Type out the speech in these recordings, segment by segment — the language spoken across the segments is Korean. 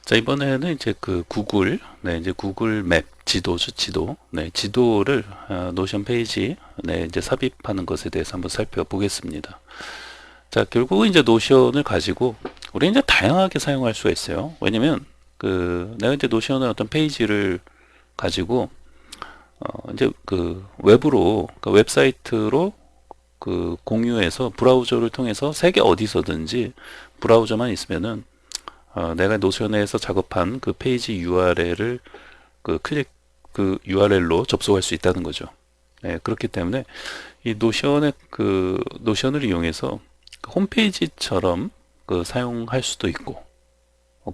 자, 이번에는 이제 그 구글, 이제 구글 맵 지도죠, 지도. 지도를 노션 페이지, 이제 삽입하는 것에 대해서 한번 살펴보겠습니다. 자, 결국은 이제 노션을 가지고 우리 이제 다양하게 사용할 수가 있어요. 왜냐면 내가 이제 노션의 어떤 페이지를 가지고 이제 그 웹으로, 그 웹사이트로 공유해서 브라우저를 통해서 세계 어디서든지 브라우저만 있으면은 내가 노션에서 작업한 그 페이지 URL을 그 URL로 접속할 수 있다는 거죠. 그렇기 때문에 이 노션을 이용해서 그 홈페이지처럼 사용할 수도 있고,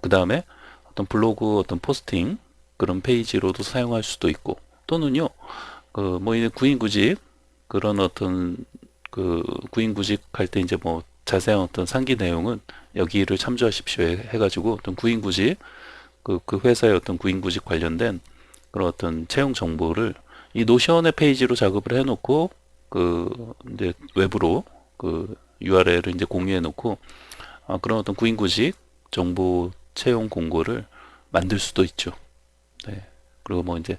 그 다음에 어떤 블로그 어떤 포스팅 그런 페이지로도 사용할 수도 있고, 또는요, 뭐 이제 구인구직 그런 어떤 구인구직 할 때 이제 뭐 자세한 어떤 상기 내용은 여기를 참조하십시오 해가지고 어떤 구인구직 그 회사의 어떤 구인구직 관련된 그런 어떤 채용 정보를 이 노션의 페이지로 작업을 해놓고 이제 웹으로 URL을 이제 공유해 놓고 그런 어떤 구인구직 정보 채용 공고를 만들 수도 있죠. 네. 그리고 뭐 이제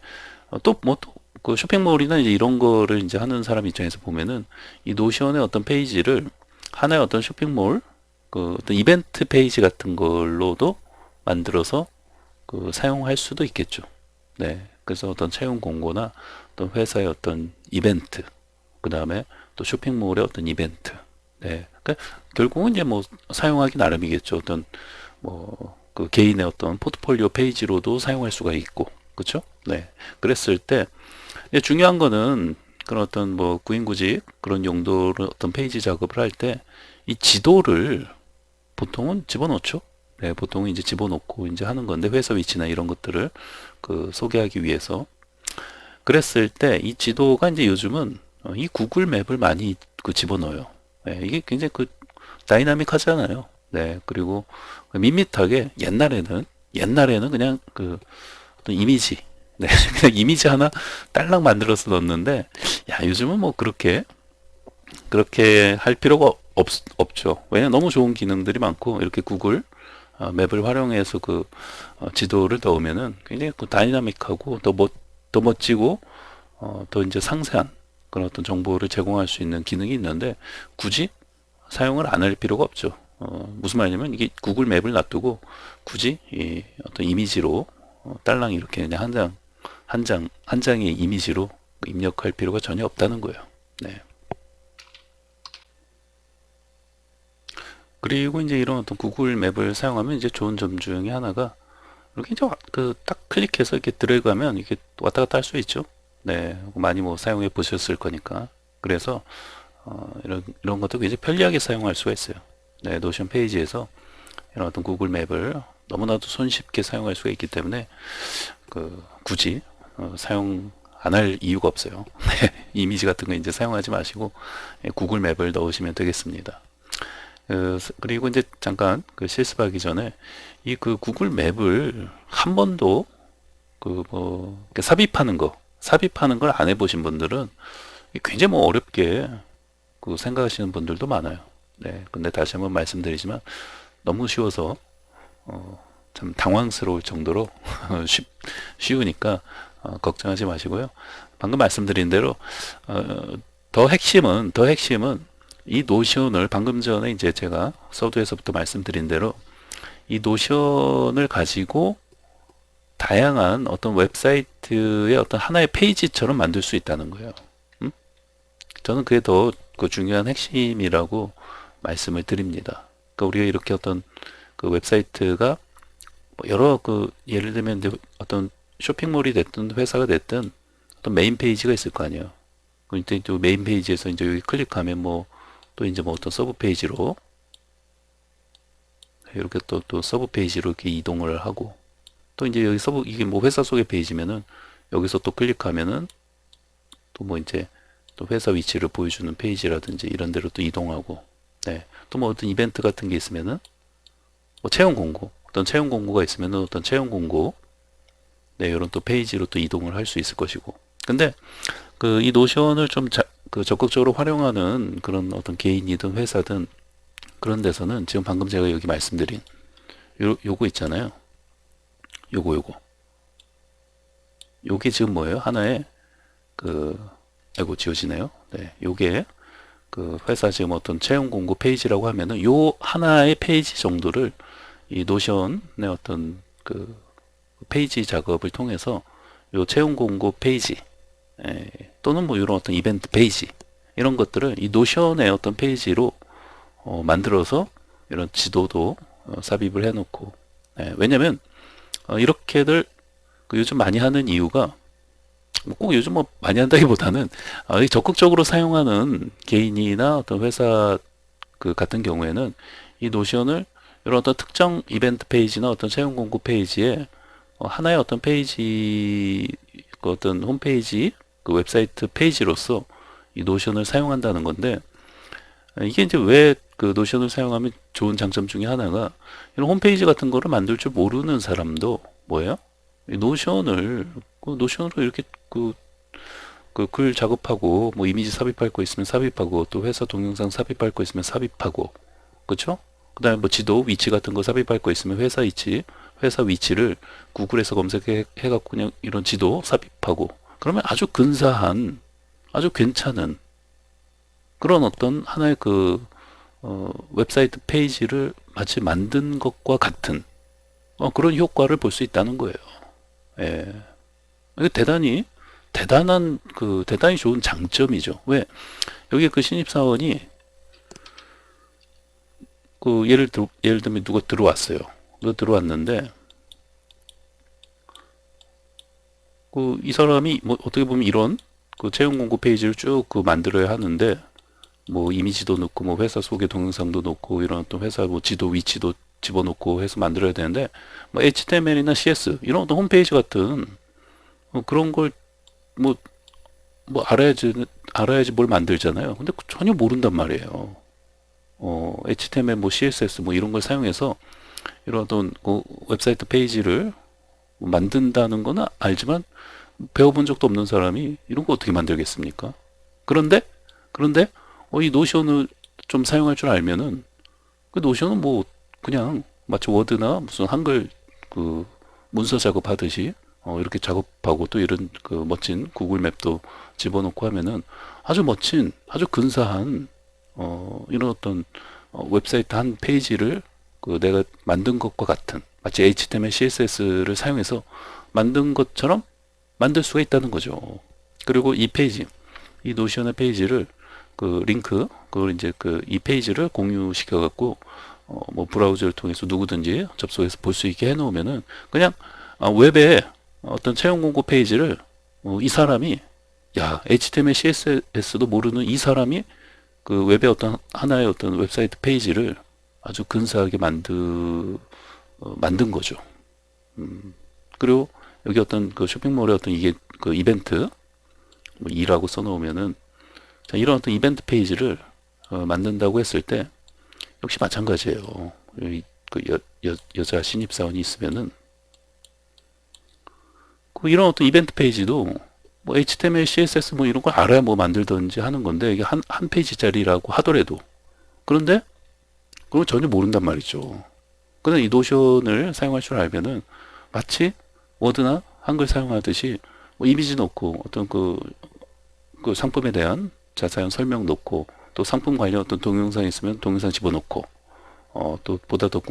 그 쇼핑몰이나 이제 이런 거를 이제 하는 사람 입장에서 보면은 이 노션의 어떤 페이지를 하나의 어떤 쇼핑몰 어떤 이벤트 페이지 같은 걸로도 만들어서 사용할 수도 있겠죠. 네. 그래서 어떤 채용 공고나 어떤 회사의 어떤 이벤트, 그 다음에 또 쇼핑몰의 어떤 이벤트. 네. 그러니까 결국은 이제 뭐 사용하기 나름이겠죠. 어떤 개인의 어떤 포트폴리오 페이지로도 사용할 수가 있고, 그렇죠? 네. 그랬을 때 이제 중요한 거는 그런 어떤 뭐 구인구직 그런 용도로 어떤 페이지 작업을 할 때 이 지도를 보통은 집어넣죠. 네, 보통은 이제 집어넣고 이제 하는 건데, 회사 위치나 이런 것들을 소개하기 위해서. 그랬을 때 이 지도가 이제 요즘은 이 구글 맵을 많이 집어넣어요. 네, 이게 굉장히 다이나믹하잖아요. 네, 그리고 밋밋하게 옛날에는 그냥 어떤 이미지, 네, 그냥 이미지 하나 딸랑 만들어서 넣었는데, 야, 요즘은 뭐 그렇게 할 필요가 없죠. 왜냐면 너무 좋은 기능들이 많고, 이렇게 구글 맵을 활용해서 지도를 넣으면은 굉장히 다이나믹하고 더 멋지고 더 이제 상세한 그런 어떤 정보를 제공할 수 있는 기능이 있는데, 굳이 사용을 안 할 필요가 없죠. 무슨 말이냐면 이게 구글 맵을 놔두고 굳이 이 어떤 이미지로 딸랑 이렇게 그냥 한 장의 이미지로 입력할 필요가 전혀 없다는 거예요. 네. 그리고 이제 이런 어떤 구글 맵을 사용하면 이제 좋은 점 중에 하나가, 이렇게 이제 딱 클릭해서 이렇게 들어가면 이렇게 왔다 갔다 할 수 있죠. 네. 많이 뭐 사용해 보셨을 거니까. 그래서 이런 것도 굉장히 편리하게 사용할 수가 있어요. 네, 노션 페이지에서 이런 어떤 구글 맵을 너무나도 손쉽게 사용할 수가 있기 때문에 굳이 사용 안 할 이유가 없어요. 네, 이미지 같은 거 이제 사용하지 마시고 구글 맵을 넣으시면 되겠습니다. 그리고 이제 잠깐 실습하기 전에 이 구글 맵을 한 번도 삽입하는 걸 안 해보신 분들은 굉장히 뭐 어렵게 생각하시는 분들도 많아요. 네, 근데 다시 한번 말씀드리지만 너무 쉬워서 참 당황스러울 정도로 쉬우니까 걱정하지 마시고요. 방금 말씀드린 대로 더 핵심은 이 노션을 방금 전에 이제 제가 서두에서부터 말씀드린 대로 이 노션을 가지고 다양한 어떤 웹사이트의 어떤 하나의 페이지처럼 만들 수 있다는 거예요. 저는 그게 더 중요한 핵심이라고 말씀을 드립니다. 그러니까 우리가 이렇게 어떤 웹사이트가 뭐 여러 예를 들면 이제 어떤 쇼핑몰이 됐든 회사가 됐든 어떤 메인 페이지가 있을 거 아니에요. 그때 또 메인 페이지에서 이제 여기 클릭하면 뭐 또 이제 뭐 어떤 서브 페이지로 이렇게 또 서브 페이지로 이렇게 이동을 하고, 또 이제 여기 이게 뭐 회사 소개 페이지면은 여기서 또 클릭하면은 또 뭐 이제 또 회사 위치를 보여주는 페이지라든지 이런 데로 또 이동하고, 네. 또 뭐 어떤 이벤트 같은 게 있으면은 뭐 어떤 채용 공고가 있으면은 어떤 채용 공고, 네, 이런 또 페이지로 또 이동을 할 수 있을 것이고. 근데 이 노션을 좀 적극적으로 활용하는 그런 어떤 개인이든 회사든 그런 데서는 지금 방금 제가 여기 말씀드린 요거 있잖아요. 요게 지금 뭐예요? 하나의 아이고 지워지네요. 네, 요게 회사 지금 어떤 채용 공고 페이지라고 하면은 요 하나의 페이지 정도를 이 노션의 어떤 페이지 작업을 통해서 요 채용 공고 페이지 또는 뭐 이런 어떤 이벤트 페이지 이런 것들을 이 노션의 어떤 페이지로 만들어서 이런 지도도 삽입을 해놓고 왜냐면 이렇게들 요즘 많이 하는 이유가 꼭 요즘 뭐 많이 한다기보다는 적극적으로 사용하는 개인이나 어떤 회사 같은 경우에는 이 노션을 이런 어떤 특정 이벤트 페이지나 어떤 채용 공고 페이지에 하나의 어떤 페이지 어떤 홈페이지 웹사이트 페이지로서 이 노션을 사용한다는 건데 이게 이제 왜 노션을 사용하면 좋은 장점 중에 하나가 이런 홈페이지 같은 거를 만들 줄 모르는 사람도 뭐예요? 이 노션으로 이렇게 글 작업하고 뭐 이미지 삽입할 거 있으면 삽입하고 또 회사 동영상 삽입할 거 있으면 삽입하고 그쵸? 그 다음에 뭐 지도 위치 같은 거 삽입할 거 있으면 회사 위치를 구글에서 검색해 갖고 그냥 이런 지도 삽입하고 그러면 아주 근사한 아주 괜찮은 그런 어떤 하나의 웹사이트 페이지를 마치 만든 것과 같은 그런 효과를 볼 수 있다는 거예요. 예. 이게 대단히 좋은 장점이죠. 왜? 여기 신입사원이 예를 들면 누가 들어왔어요. 누가 들어왔는데 이 사람이 뭐 어떻게 보면 이런 채용 공고 페이지를 쭉 만들어야 하는데 뭐 이미지도 넣고 뭐 회사 소개 동영상도 넣고 이런 어떤 회사 뭐 지도 위치도 집어넣고 해서 만들어야 되는데 뭐 HTML이나 CS 이런 어떤 홈페이지 같은 그런 걸 뭐 알아야지 뭘 만들잖아요. 근데 전혀 모른단 말이에요. HTML 뭐 CSS 뭐 이런 걸 사용해서 이런 어떤 웹사이트 페이지를 만든다는 거는 알지만 배워본 적도 없는 사람이 이런 거 어떻게 만들겠습니까? 그런데 이 노션을 좀 사용할 줄 알면은 노션은 뭐 그냥 마치 워드나 무슨 한글 문서 작업하듯이 이렇게 작업하고 또 이런 멋진 구글 맵도 집어넣고 하면은 아주 멋진 아주 근사한 이런 어떤 웹사이트 한 페이지를 내가 만든 것과 같은 마치 HTML, CSS를 사용해서 만든 것처럼 만들 수가 있다는 거죠. 그리고 이 페이지, 이 노션의 페이지를 링크, 그걸 이제 이 페이지를 공유시켜 갖고 뭐 브라우저를 통해서 누구든지 접속해서 볼 수 있게 해놓으면은 그냥 웹에 어떤 채용 공고 페이지를 이 사람이 HTML, CSS도 모르는 이 사람이 웹의 어떤 하나의 어떤 웹사이트 페이지를 아주 근사하게 만든 거죠. 그리고 여기 어떤 쇼핑몰의 어떤 이게 이벤트 뭐 2라고 써놓으면은 자, 이런 어떤 이벤트 페이지를 만든다고 했을 때 역시 마찬가지예요. 여자 신입사원이 있으면은 이런 어떤 이벤트 페이지도 뭐 HTML, CSS 뭐 이런 걸 알아야 뭐 만들든지 하는 건데 이게 한 페이지짜리라고 하더라도 그런데 그걸 전혀 모른단 말이죠. 그런데 이 노션을 사용할 줄 알면은 마치 워드나 한글 사용하듯이 뭐 이미지 넣고 어떤 상품에 대한 자세한 설명 넣고 또 상품 관련 어떤 동영상 있으면 동영상 집어넣고 또 보다 더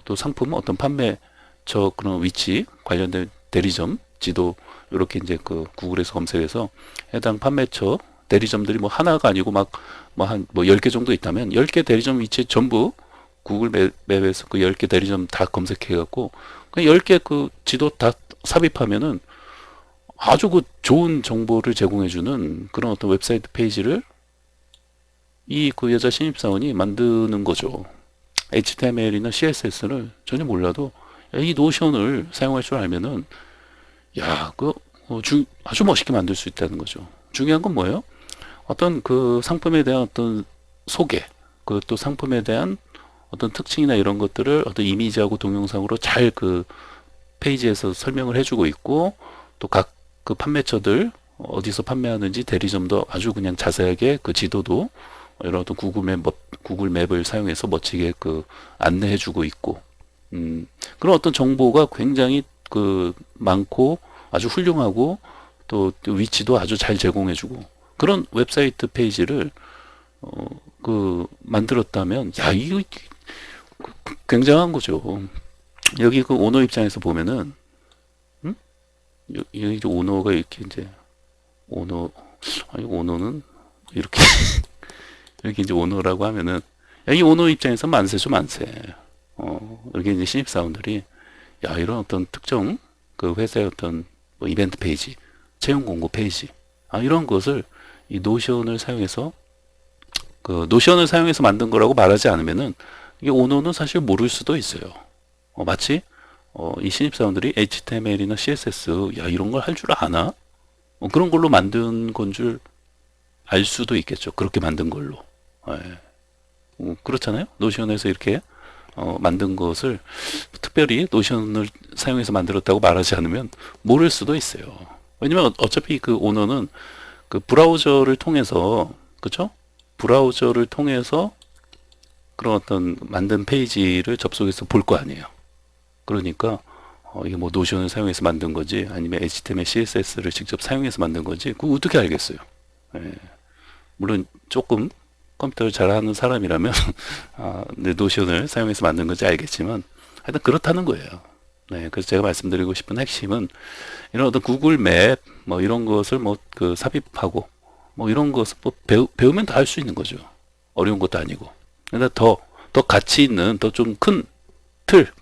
또 상품 어떤 판매처 그런 위치 관련된 대리점 지도 이렇게 이제 구글에서 검색해서 해당 판매처 대리점들이 뭐 하나가 아니고 뭐 10개 정도 있다면 10개 대리점 위치 전부 구글 맵에서 10개 대리점 다 검색해 갖고 10개 지도 다 삽입하면은 아주 좋은 정보를 제공해주는 그런 어떤 웹사이트 페이지를 이 여자 신입사원이 만드는 거죠. HTML이나 CSS를 전혀 몰라도 이 노션을 사용할 줄 알면은 아주 멋있게 만들 수 있다는 거죠. 중요한 건 뭐예요? 어떤 상품에 대한 어떤 소개, 또 상품에 대한 어떤 특징이나 이런 것들을 어떤 이미지하고 동영상으로 잘 페이지에서 설명을 해주고 있고 또 각 판매처들 어디서 판매하는지 대리점도 아주 그냥 자세하게 지도도 이런 어떤 구글 맵을 사용해서 멋지게 안내해주고 있고 그런 어떤 정보가 굉장히 그 많고 아주 훌륭하고 또 위치도 아주 잘 제공해주고 그런 웹사이트 페이지를 그 만들었다면 야 이거 굉장한 거죠. 여기 그 오너 입장에서 보면은 여기 이제 오너가 이렇게 이제 오너 아니 오너는 이렇게 이렇게 이제 오너라고 하면은 야, 이 오너 입장에서 만세죠 만세. 여기 이제 신입사원들이 야 이런 어떤 특정 그 회사의 어떤 뭐 이벤트 페이지, 채용 공고 페이지 이런 것을 이 노션을 사용해서 그 노션을 사용해서 만든 거라고 말하지 않으면은 이게 오너는 사실 모를 수도 있어요. 마치 이 신입사원들이 HTML이나 CSS 야 이런 걸 할 줄 아나? 그런 걸로 만든 건 줄 알 수도 있겠죠. 그렇게 만든 걸로. 그렇잖아요. 노션에서 이렇게 만든 것을 특별히 노션을 사용해서 만들었다고 말하지 않으면 모를 수도 있어요. 왜냐면 어차피 그 오너는 그 브라우저를 통해서 그쵸? 브라우저를 통해서 그런 어떤 만든 페이지를 접속해서 볼 거 아니에요. 그러니까 이게 뭐 노션을 사용해서 만든 거지 아니면 HTML, CSS를 직접 사용해서 만든 거지 그거 어떻게 알겠어요. 물론 조금 컴퓨터를 잘하는 사람이라면 노션을 사용해서 만든 건지 알겠지만 하여튼 그렇다는 거예요. 네, 그래서 제가 말씀드리고 싶은 핵심은 이런 어떤 구글 맵 뭐 이런 것을 뭐 그 삽입하고 뭐 이런 것을 뭐 배우면 다 할 수 있는 거죠. 어려운 것도 아니고. 그러니까 더 가치 있는 더 좀 큰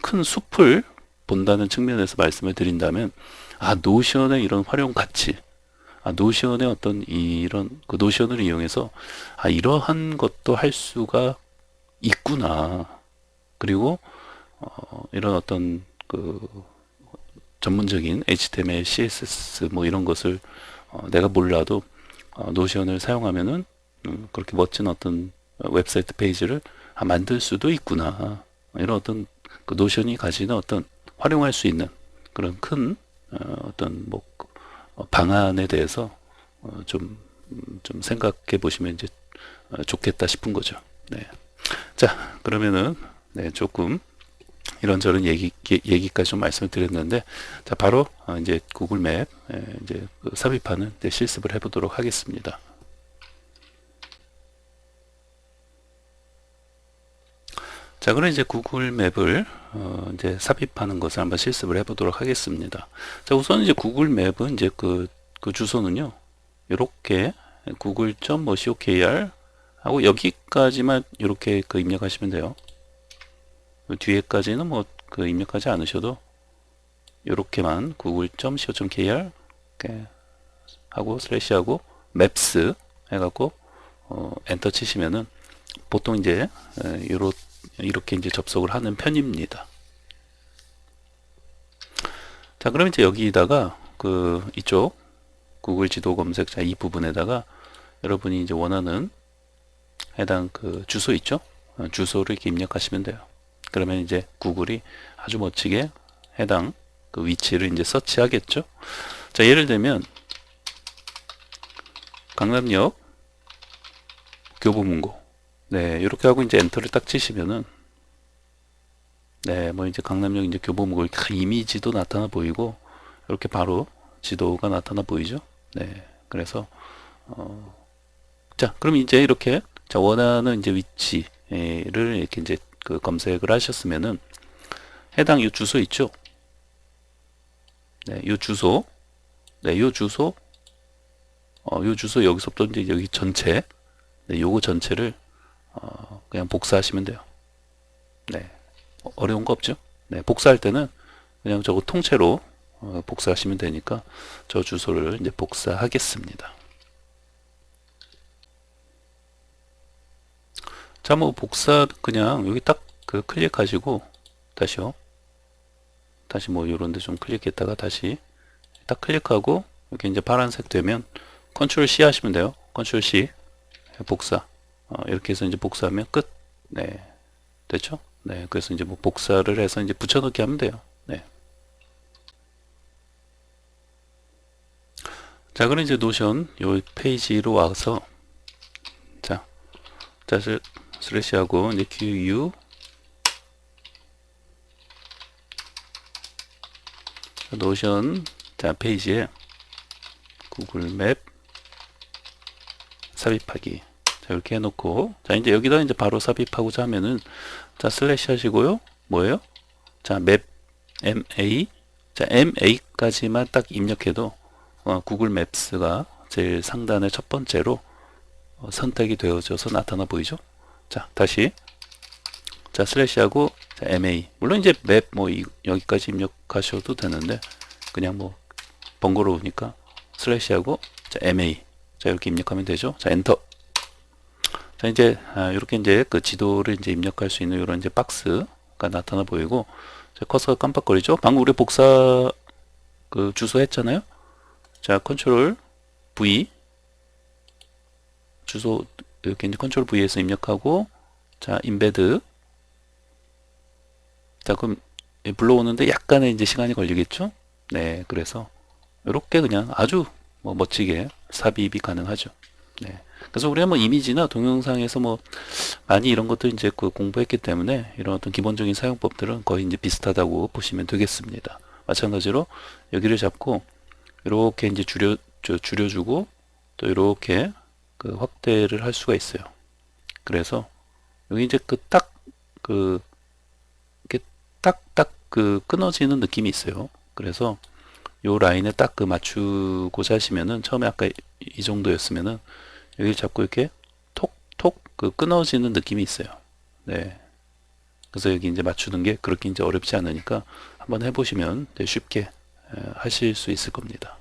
큰 숲을 본다는 측면에서 말씀을 드린다면 노션의 이런 활용 가치 노션의 어떤 이런 그 노션을 이용해서 이러한 것도 할 수가 있구나. 그리고 이런 어떤 그 전문적인 HTML, CSS 뭐 이런 것을 내가 몰라도 노션을 사용하면은 그렇게 멋진 어떤 웹사이트 페이지를 만들 수도 있구나. 이런 어떤 그 노션이 가지는 어떤 활용할 수 있는 그런 큰 어떤 뭐 방안에 대해서 좀 생각해 보시면 이제 좋겠다 싶은 거죠. 네. 자, 그러면은 네, 조금 이런저런 얘기까지 좀 말씀을 드렸는데, 자, 바로 이제 구글 맵 이제 그 삽입하는 이제 실습을 해보도록 하겠습니다. 자, 그럼 이제 구글 맵을 이제 삽입하는 것을 한번 실습을 해보도록 하겠습니다. 자, 우선 이제 구글 맵은 이제 그 주소는요, 이렇게 google.co.kr 하고 여기까지만 이렇게 그 입력하시면 돼요. 그 뒤에까지는 뭐 그 입력하지 않으셔도 이렇게만 google.co.kr 이렇게 하고 슬래시하고 maps 해갖고 엔터 치시면은 보통 이제 이렇게 이제 접속을 하는 편입니다. 자, 그럼 이제 여기다가 그 이쪽 구글 지도 검색자 이 부분에다가 여러분이 이제 원하는 해당 그 주소 있죠? 주소를 이렇게 입력하시면 돼요. 그러면 이제 구글이 아주 멋지게 해당 그 위치를 이제 서치하겠죠? 자, 예를 들면 강남역 교보문고 네, 이렇게 하고 이제 엔터를 딱 치시면은 네, 뭐 이제 강남역 이제 교보문고 이미지도 나타나 보이고 이렇게 바로 지도가 나타나 보이죠? 네, 그래서 자, 그럼 이제 이렇게 자 원하는 이제 위치를 이렇게 이제 그 검색을 하셨으면은 해당 이 주소 있죠? 네, 이 주소, 네, 이 주소, 이 주소 여기서부터 이제 여기 전체, 네, 요거 전체를 그냥 복사하시면 돼요. 네, 어려운 거 없죠? 네, 복사할 때는 그냥 저거 통째로 복사하시면 되니까 저 주소를 이제 복사하겠습니다. 자, 뭐 복사 그냥 여기 딱 그 클릭하시고 다시요. 다시 뭐 요런 데 좀 클릭했다가 다시 딱 클릭하고 이렇게 이제 파란색 되면 컨트롤 C 하시면 돼요. 컨트롤 C 복사. 이렇게 해서 이제 복사하면 끝. 네. 됐죠? 네. 그래서 이제 뭐 복사를 해서 이제 붙여넣기 하면 돼요. 네. 자, 그럼 이제 노션 요 페이지로 와서 자, 슬래시하고 이제 QU 노션 자 페이지에 구글 맵 삽입하기. 자, 이렇게 해놓고, 자, 이제 여기다 이제 바로 삽입하고자 하면은, 자, 슬래시 하시고요. 뭐예요? 자, 맵, MA. 자, MA까지만 딱 입력해도, 구글 맵스가 제일 상단의 첫 번째로 선택이 되어져서 나타나 보이죠? 자, 다시. 자, 슬래시하고, 자, MA. 물론 이제 맵, 뭐, 여기까지 입력하셔도 되는데, 그냥 뭐, 번거로우니까, 슬래시하고, 자, MA. 자, 이렇게 입력하면 되죠. 자, 엔터. 자, 이제, 이렇게 이제 그 지도를 이제 입력할 수 있는 이런 이제 박스가 나타나 보이고, 자, 커서가 깜빡거리죠. 방금 우리 복사 그 주소 했잖아요. 자, 컨트롤 V. 주소, 이렇게 이제 컨트롤 V에서 입력하고, 자, 인베드. 자, 그럼 불러오는데 약간의 이제 시간이 걸리겠죠. 네, 그래서 이렇게 그냥 아주 뭐 멋지게 삽입이 가능하죠. 네. 그래서 우리가 뭐 이미지나 동영상에서 뭐 많이 이런 것들 이제 그 공부했기 때문에 이런 어떤 기본적인 사용법들은 거의 이제 비슷하다고 보시면 되겠습니다. 마찬가지로 여기를 잡고 이렇게 이제 줄여주고 또 이렇게 그 확대를 할 수가 있어요. 그래서 여기 이제 그 딱 그 이렇게 딱딱 그 끊어지는 느낌이 있어요. 그래서 요 라인에 딱 그 맞추고자 하시면은 처음에 아까 이 정도였으면은 여기를 잡고 이렇게 톡톡 그 끊어지는 느낌이 있어요. 네. 그래서 여기 이제 맞추는 게 그렇게 이제 어렵지 않으니까 한번 해보시면 쉽게 하실 수 있을 겁니다.